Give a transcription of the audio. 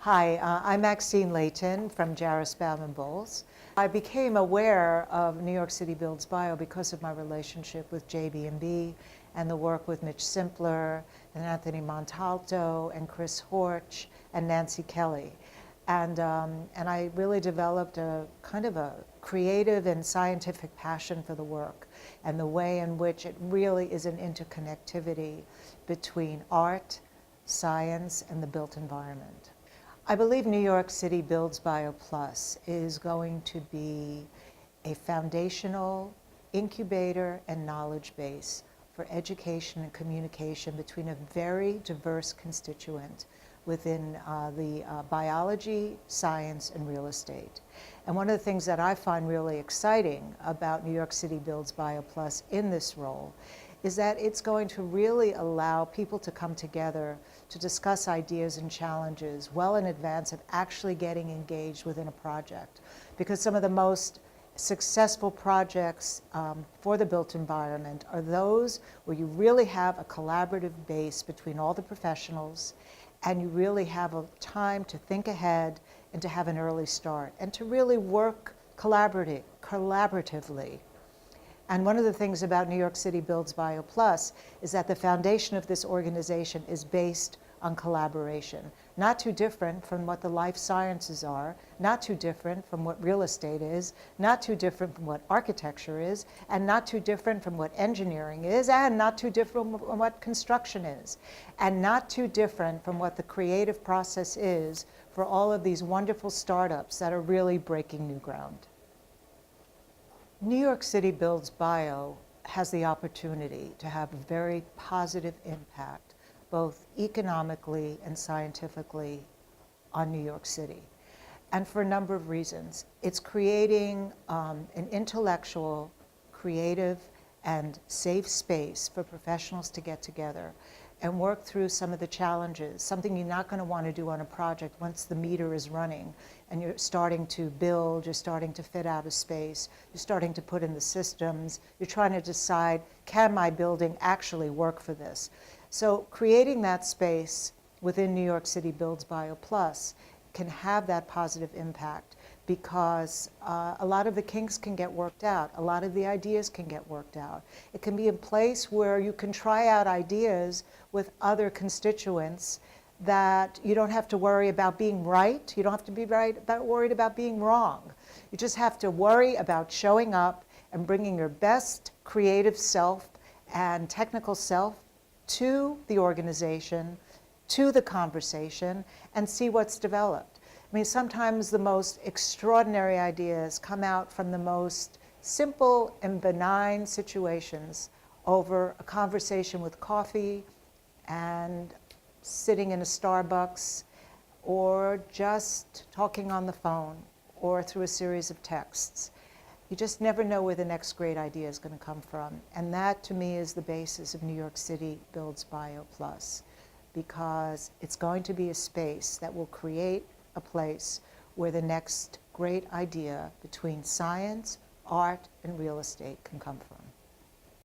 Hi, I'm Maxinne Leighton from Jarris Baum & Bowles. I became aware of New York City Builds Bio because of my relationship with JB&B and the work with Mitch Simpler and Anthony Montalto and Chris Horch and Nancy Kelly. And I really developed a kind of a creative and scientific passion for the work and the way in which it really is an interconnectivity between art, science, and the built environment. I believe New York City Builds Bio Plus is going to be a foundational incubator and knowledge base for education and communication between a very diverse constituent within the biology, science, and real estate. And one of the things that I find really exciting about New York City Builds Bio Plus in this role is that it's going to really allow people to come together to discuss ideas and challenges well in advance of actually getting engaged within a project. Because some of the most successful projects for the built environment are those where you really have a collaborative base between all the professionals, and you really have a time to think ahead and to have an early start and to really work collaboratively. And one of the things about New York City Builds Bio Plus is that the foundation of this organization is based on collaboration. Not too different from what the life sciences are, not too different from what real estate is, not too different from what architecture is, and not too different from what engineering is, and not too different from what construction is, and not too different from what the creative process is for all of these wonderful startups that are really breaking new ground. New York City Builds Bio has the opportunity to have a very positive impact, both economically and scientifically, on New York City. And for a number of reasons. It's creating an intellectual, creative, and safe space for professionals to get together and work through some of the challenges, something you're not going to want to do on a project once the meter is running and you're starting to build, you're starting to fit out a space, you're starting to put in the systems, you're trying to decide, can my building actually work for this? So creating that space within New York City Builds Bio Plus can have that positive impact because a lot of the kinks can get worked out. A lot of the ideas can get worked out. It can be a place where you can try out ideas with other constituents that you don't have to worry about being right. You don't have to be worried about being wrong. You just have to worry about showing up and bringing your best creative self and technical self to the organization, to the conversation, and see what's developed. I mean, sometimes the most extraordinary ideas come out from the most simple and benign situations over a conversation with coffee and sitting in a Starbucks or just talking on the phone or through a series of texts. You just never know where the next great idea is going to come from. And that, to me, is the basis of New York City Builds Bio Plus, because it's going to be a space that will create a place where the next great idea between science, art, and real estate can come from.